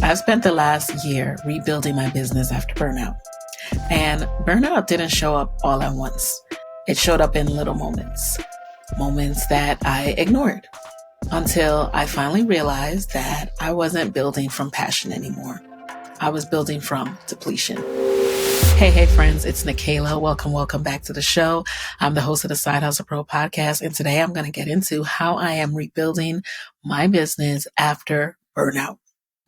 I've spent the last year rebuilding my business after burnout. And burnout didn't show up all at once. It showed up in little moments, moments that I ignored until I finally realized that I wasn't building from passion anymore. I was building from depletion. Hey, friends, it's Nikayla. Welcome back to the show. I'm the host of the Side Hustle Pro podcast, and today I'm going to get into how I am rebuilding my business after burnout.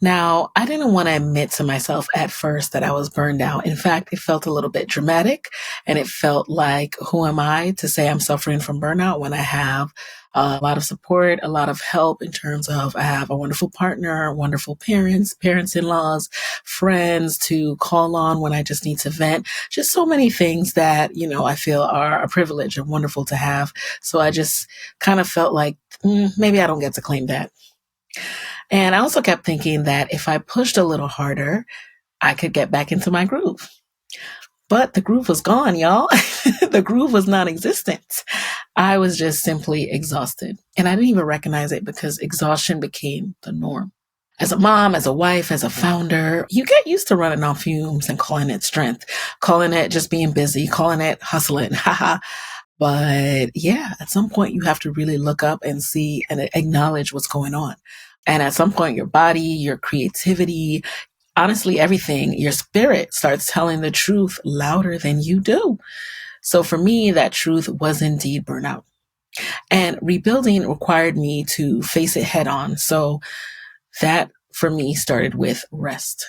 Now, I didn't want to admit to myself at first that I was burned out. In fact, it felt a little bit dramatic, and it felt like, who am I to say I'm suffering from burnout when I have a lot of support, a lot of help in terms of I have a wonderful partner, wonderful parents-in-laws, friends to call on when I just need to vent. Just so many things that, I feel are a privilege and wonderful to have. So I just kind of felt like maybe I don't get to claim that. And I also kept thinking that if I pushed a little harder, I could get back into my groove. But the groove was gone, y'all. The groove was non-existent. I was just simply exhausted. And I didn't even recognize it because exhaustion became the norm. As a mom, as a wife, as a founder, you get used to running on fumes and calling it strength, calling it just being busy, calling it hustling. But yeah, at some point you have to really look up and see and acknowledge what's going on. And at some point, your body, your creativity, honestly, everything, your spirit starts telling the truth louder than you do. So for me, that truth was indeed burnout. And rebuilding required me to face it head on. So that for me started with rest.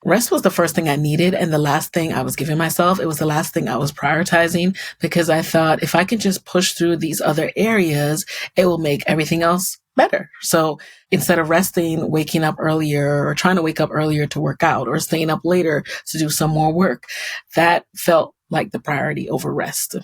Rest was the first thing I needed and the last thing I was giving myself. It was the last thing I was prioritizing because I thought if I can just push through these other areas, it will make everything else better. So instead of resting, waking up earlier or trying to wake up earlier to work out or staying up later to do some more work, that felt like the priority over rest.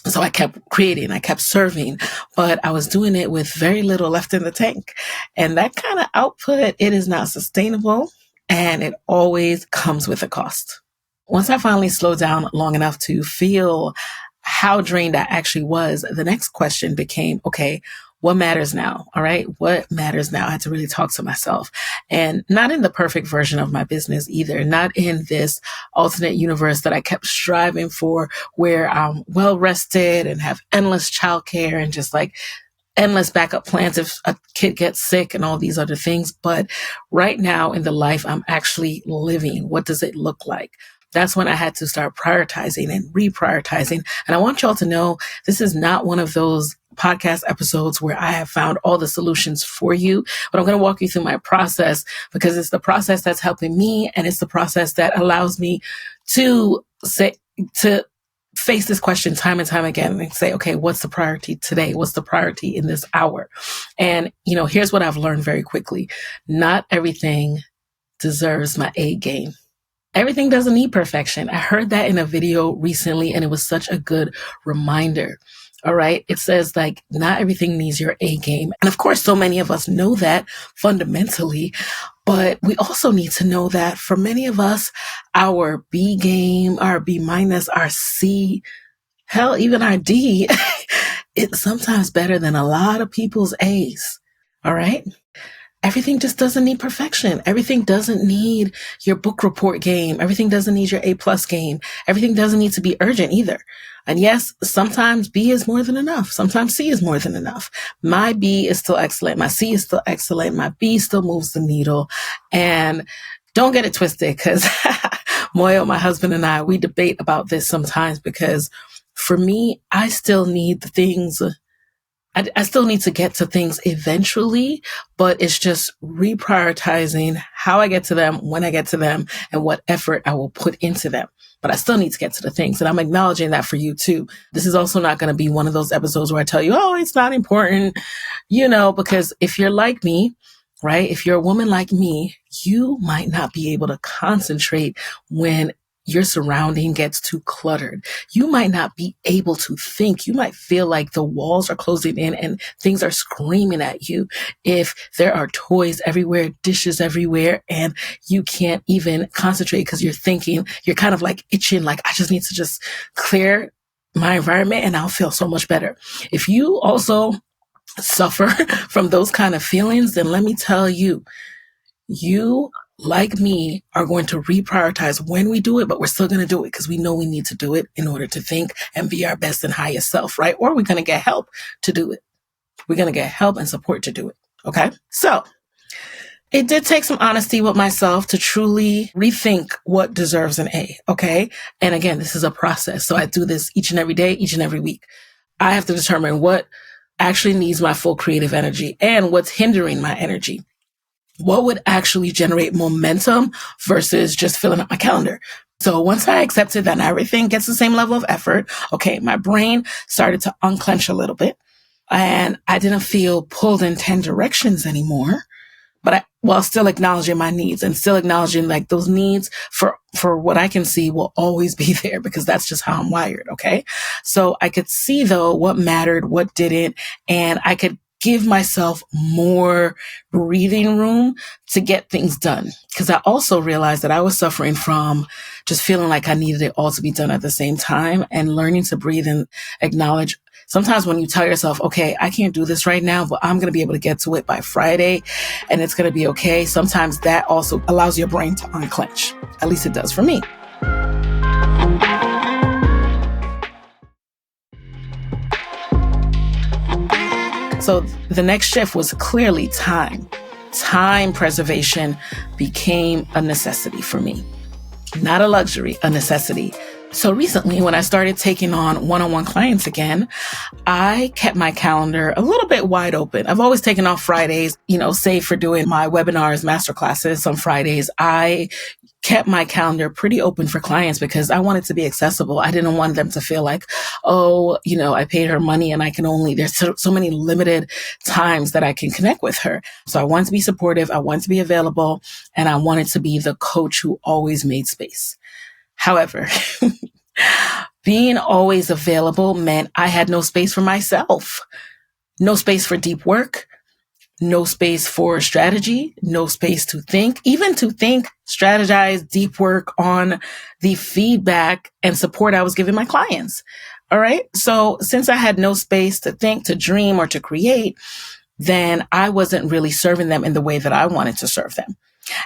So I kept creating, I kept serving, but I was doing it with very little left in the tank. And that kind of output, it is not sustainable and it always comes with a cost. Once I finally slowed down long enough to feel how drained I actually was, the next question became, okay, what matters now? All right. What matters now? I had to really talk to myself and not in the perfect version of my business either, not in this alternate universe that I kept striving for where I'm well rested and have endless childcare and just like endless backup plans if a kid gets sick and all these other things. But right now in the life I'm actually living, what does it look like? That's when I had to start prioritizing and reprioritizing. And I want y'all to know this is not one of those podcast episodes where I have found all the solutions for you, but I'm going to walk you through my process because it's the process that's helping me. And it's the process that allows me to face this question time and time again and say, okay, what's the priority today? What's the priority in this hour? And, here's what I've learned very quickly. Not everything deserves my A game. Everything doesn't need perfection. I heard that in a video recently and it was such a good reminder. All right. It says like not everything needs your A game. And of course, so many of us know that fundamentally, but we also need to know that for many of us, our B game, our B minus, our C, hell, even our D, it's sometimes better than a lot of people's A's. All right. Everything just doesn't need perfection. Everything doesn't need your book report game. Everything doesn't need your A+ game. Everything doesn't need to be urgent either. And yes, sometimes B is more than enough. Sometimes C is more than enough. My B is still excellent. My C is still excellent. My B still moves the needle. And don't get it twisted because Moyo, my husband and I, we debate about this sometimes because for me, I still need the things I still need to get to things eventually, but it's just reprioritizing how I get to them, when I get to them, and what effort I will put into them. But I still need to get to the things. And I'm acknowledging that for you too. This is also not going to be one of those episodes where I tell you, oh, it's not important, because if you're like me, right? If you're a woman like me, you might not be able to concentrate when your surrounding gets too cluttered. You might not be able to think. You might feel like the walls are closing in and things are screaming at you. If there are toys everywhere, dishes everywhere, and you can't even concentrate because you're thinking, you're kind of like itching, like I just need to just clear my environment and I'll feel so much better. If you also suffer from those kind of feelings, then let me tell you, you like me, are going to reprioritize when we do it, but we're still going to do it because we know we need to do it in order to think and be our best and highest self, right? Or we're going to get help to do it. We're going to get help and support to do it. Okay. So it did take some honesty with myself to truly rethink what deserves an A. Okay. And again, this is a process. So I do this each and every day, each and every week. I have to determine what actually needs my full creative energy and what's hindering my energy. What would actually generate momentum versus just filling up my calendar. So once I accepted that everything gets the same level of effort, okay, my brain started to unclench a little bit and I didn't feel pulled in 10 directions anymore, but while still acknowledging my needs and still acknowledging like those needs for what I can see will always be there because that's just how I'm wired. Okay. So I could see though what mattered, what didn't, and I could give myself more breathing room to get things done. Because I also realized that I was suffering from just feeling like I needed it all to be done at the same time, and learning to breathe and acknowledge. Sometimes when you tell yourself, okay, I can't do this right now, but I'm going to be able to get to it by Friday and it's going to be okay. Sometimes that also allows your brain to unclench. At least it does for me. So the next shift was clearly time. Time preservation became a necessity for me. Not a luxury, a necessity. So recently, when I started taking on one-on-one clients again, I kept my calendar a little bit wide open. I've always taken off Fridays, save for doing my webinars, masterclasses on Fridays. I kept my calendar pretty open for clients because I wanted to be accessible. I didn't want them to feel like, I paid her money and there's so many limited times that I can connect with her. So I wanted to be supportive. I wanted to be available, and I wanted to be the coach who always made space. However, being always available meant I had no space for myself, no space for deep work, no space for strategy, no space to think, strategize, deep work on the feedback and support I was giving my clients. All right. So since I had no space to think, to dream, or to create, then I wasn't really serving them in the way that I wanted to serve them.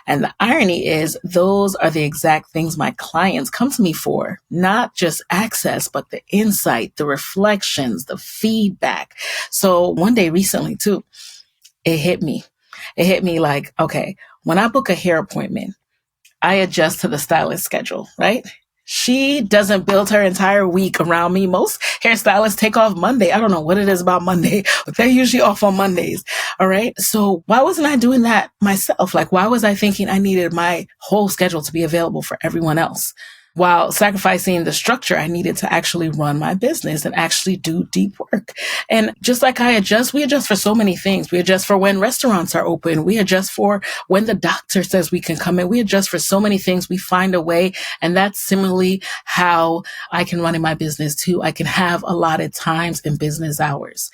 And the irony is those are the exact things my clients come to me for, not just access, but the insight, the reflections, the feedback. So one day recently too, it hit me. It hit me like, okay, when I book a hair appointment, I adjust to the stylist schedule, right? She doesn't build her entire week around me. Most hairstylists take off Monday. I don't know what it is about Monday, but they're usually off on Mondays. All right. So why wasn't I doing that myself? Like, why was I thinking I needed my whole schedule to be available for everyone else, while sacrificing the structure I needed to actually run my business and actually do deep work? And just like we adjust for so many things. We adjust for when restaurants are open. We adjust for when the doctor says we can come in. We adjust for so many things. We find a way. And that's similarly how I can run in my business too. I can have allotted times in business hours.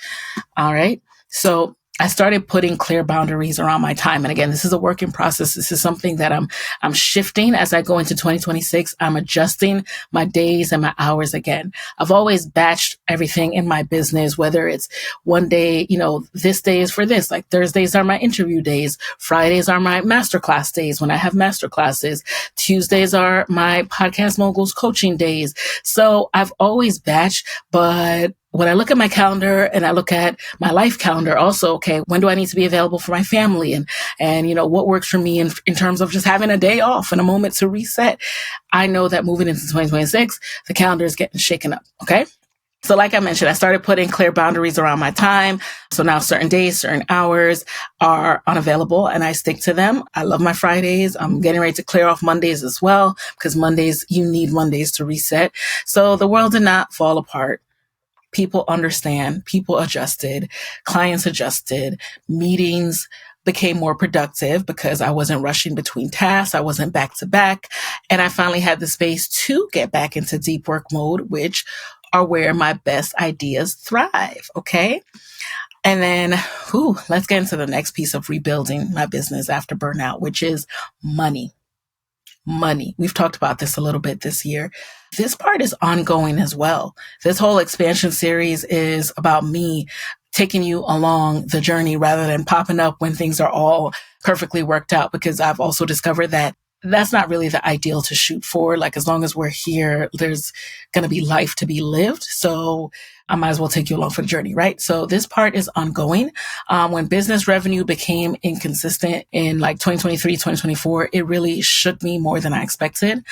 All right. So I started putting clear boundaries around my time. And again, this is a work in process. This is something that I'm shifting as I go into 2026. I'm adjusting my days and my hours again. I've always batched everything in my business, whether it's one day, this day is for this, like Thursdays are my interview days. Fridays are my masterclass days when I have masterclasses. Tuesdays are my podcast moguls coaching days. So I've always batched, but when I look at my calendar and I look at my life calendar also, okay, when do I need to be available for my family? And what works for me in terms of just having a day off and a moment to reset? I know that moving into 2026, the calendar is getting shaken up. Okay. So like I mentioned, I started putting clear boundaries around my time. So now certain days, certain hours are unavailable and I stick to them. I love my Fridays. I'm getting ready to clear off Mondays as well, because you need Mondays to reset. So the world did not fall apart. People understand, people adjusted, clients adjusted, meetings became more productive because I wasn't rushing between tasks. I wasn't back to back. And I finally had the space to get back into deep work mode, which are where my best ideas thrive. Okay. And then, let's get into the next piece of rebuilding my business after burnout, which is money. Money. We've talked about this a little bit this year. This part is ongoing as well. This whole expansion series is about me taking you along the journey rather than popping up when things are all perfectly worked out. Because I've also discovered that that's not really the ideal to shoot for. Like, as long as we're here, there's going to be life to be lived. So I might as well take you along for the journey, right? So this part is ongoing. When business revenue became inconsistent in like 2023, 2024, it really shook me more than I expected.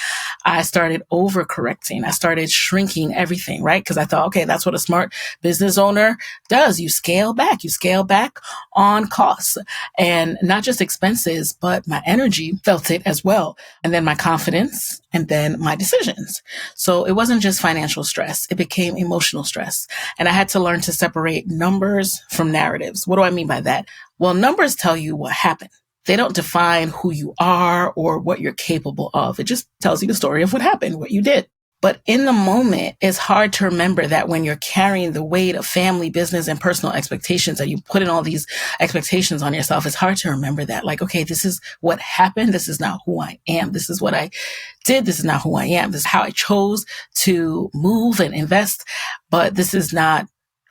I started overcorrecting. I started shrinking everything, right? Because I thought, okay, that's what a smart business owner does. You scale back on costs, and not just expenses, but my energy felt it as well. And then my confidence, and then my decisions. So it wasn't just financial stress. It became emotional stress. And I had to learn to separate numbers from narratives. What do I mean by that? Well, numbers tell you what happened. They don't define who you are or what you're capable of. It just tells you the story of what happened, what you did. But in the moment, it's hard to remember that when you're carrying the weight of family, business, and personal expectations, and you put in all these expectations on yourself, it's hard to remember that. Like, okay, this is what happened. This is not who I am. This is what I did. This is not who I am. This is how I chose to move and invest. But this is not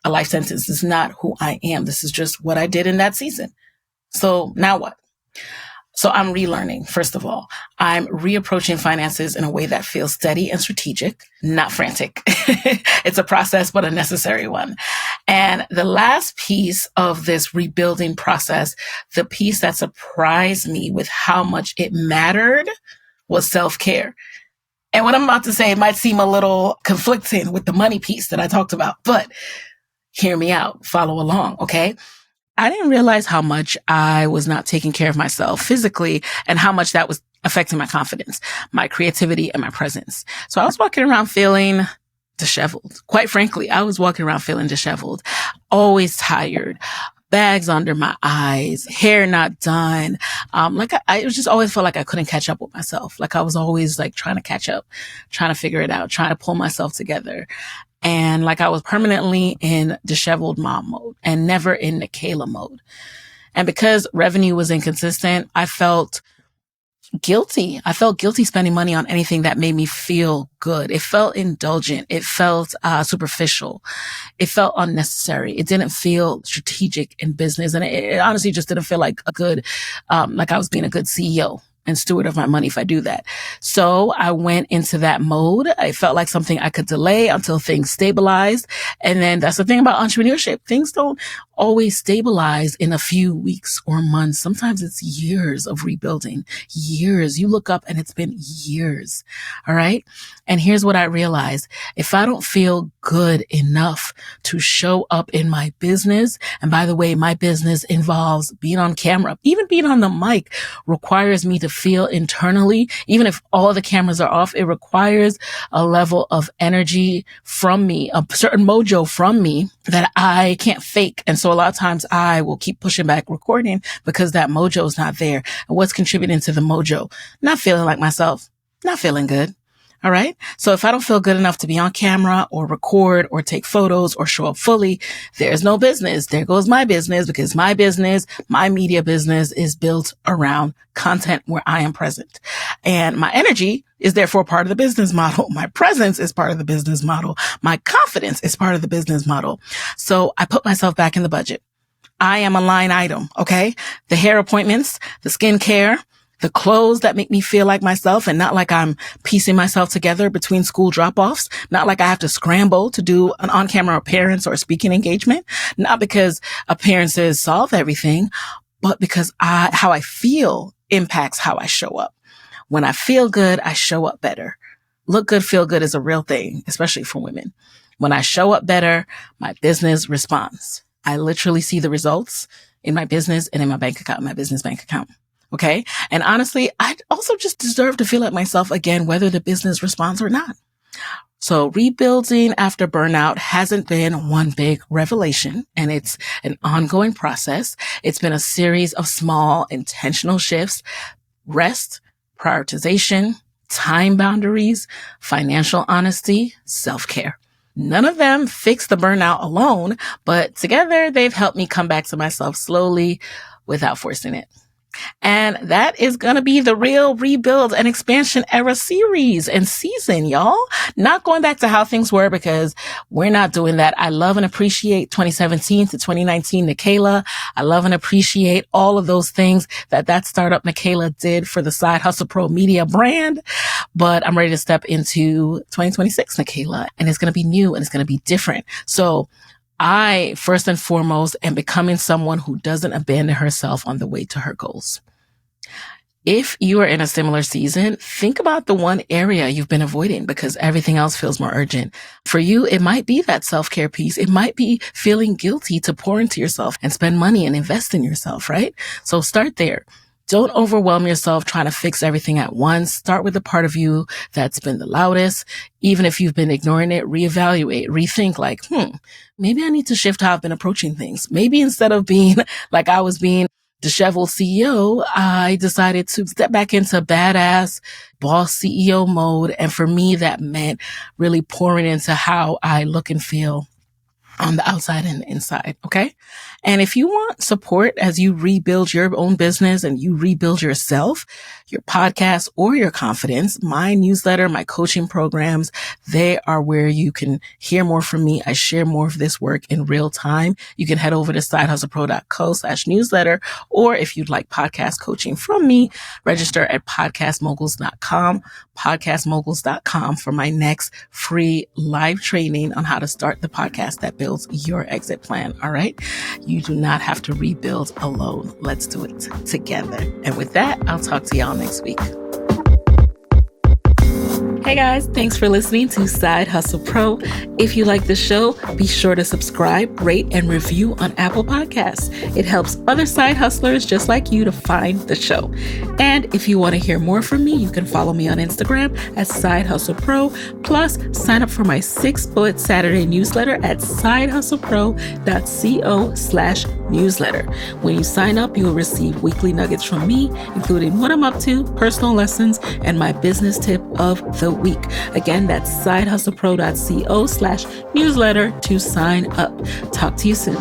a life sentence. This is not who I am. This is just what I did in that season. So now what? So I'm relearning, first of all. I'm reapproaching finances in a way that feels steady and strategic, not frantic. It's a process, but a necessary one. And the last piece of this rebuilding process, the piece that surprised me with how much it mattered, was self-care. And what I'm about to say might seem a little conflicting with the money piece that I talked about, but hear me out, follow along, okay? I didn't realize how much I was not taking care of myself physically and how much that was affecting my confidence, my creativity, and my presence. So I was walking around feeling disheveled. Quite frankly, I was walking around feeling disheveled, always tired, bags under my eyes, hair not done. I just always felt like I couldn't catch up with myself. Like I was always like trying to catch up, trying to figure it out, trying to pull myself together. And like I was permanently in disheveled mom mode and never in Nikayla mode. And because revenue was inconsistent, I felt guilty. I felt guilty spending money on anything that made me feel good. It felt indulgent. It felt superficial. It felt unnecessary. It didn't feel strategic in business. And it honestly just didn't feel like like I was being a good CEO and steward of my money if I do that. So I went into that mode. I felt like something I could delay until things stabilized. And then that's the thing about entrepreneurship. Things don't always stabilize in a few weeks or months. Sometimes it's years of rebuilding. Years. You look up and it's been years. All right. And here's what I realized. If I don't feel good enough to show up in my business, and by the way, my business involves being on camera, even being on the mic requires me to feel internally, even if all the cameras are off, it requires a level of energy from me, a certain mojo from me that I can't fake. And so a lot of times I will keep pushing back recording because that mojo is not there. And what's contributing to the mojo? Not feeling like myself, not feeling good. All right. So if I don't feel good enough to be on camera or record or take photos or show up fully, there's no business. There goes my business, because my business, my media business, is built around content where I am present. And my energy is therefore part of the business model. My presence is part of the business model. My confidence is part of the business model. So I put myself back in the budget. I am a line item. Okay. The hair appointments, the skincare, the clothes that make me feel like myself and not like I'm piecing myself together between school drop-offs, not like I have to scramble to do an on-camera appearance or a speaking engagement, not because appearances solve everything, but because how I feel impacts how I show up. When I feel good, I show up better. Look good, feel good is a real thing, especially for women. When I show up better, my business responds. I literally see the results in my business and in my bank account, my business bank account. Okay. And honestly, I also just deserve to feel like myself again, whether the business responds or not. So rebuilding after burnout hasn't been one big revelation, and it's an ongoing process. It's been a series of small intentional shifts: rest, prioritization, time boundaries, financial honesty, self-care. None of them fix the burnout alone, but together they've helped me come back to myself slowly without forcing it. And that is going to be the Real Rebuild and Expansion Era series and season, y'all. Not going back to how things were because we're not doing that. I love and appreciate 2017 to 2019 Nikayla. I love and appreciate all of those things that startup Nikayla did for the Side Hustle Pro Media brand. But I'm ready to step into 2026 Nikayla, and it's going to be new and it's going to be different. So I, first and foremost, am becoming someone who doesn't abandon herself on the way to her goals. If you are in a similar season, think about the one area you've been avoiding because everything else feels more urgent. For you, it might be that self-care piece. It might be feeling guilty to pour into yourself and spend money and invest in yourself, right? So start there. Don't overwhelm yourself trying to fix everything at once. Start with the part of you that's been the loudest. Even if you've been ignoring it, reevaluate, rethink like, maybe I need to shift how I've been approaching things. Maybe instead of being like I was being disheveled CEO, I decided to step back into badass boss CEO mode. And for me, that meant really pouring into how I look and feel on the outside and inside. Okay. And if you want support as you rebuild your own business and you rebuild yourself, your podcast or your confidence, my newsletter, my coaching programs, they are where you can hear more from me. I share more of this work in real time. You can head over to sidehustlepro.co/newsletter, or if you'd like podcast coaching from me, register at podcastmoguls.com for my next free live training on how to start the podcast that builds your exit plan. All right. You do not have to rebuild alone. Let's do it together. And with that, I'll talk to y'all next week. Hey guys, thanks for listening to Side Hustle Pro. If you like the show, be sure to subscribe, rate, and review on Apple Podcasts. It helps other side hustlers just like you to find the show. And if you want to hear more from me, you can follow me on Instagram at Side Hustle Pro. Plus, sign up for my 6-bullet Saturday newsletter at sidehustlepro.co/newsletter. When you sign up, you will receive weekly nuggets from me, including what I'm up to, personal lessons, and my business tip of the week. Again, that's sidehustlepro.co/newsletter to sign up. Talk to you soon.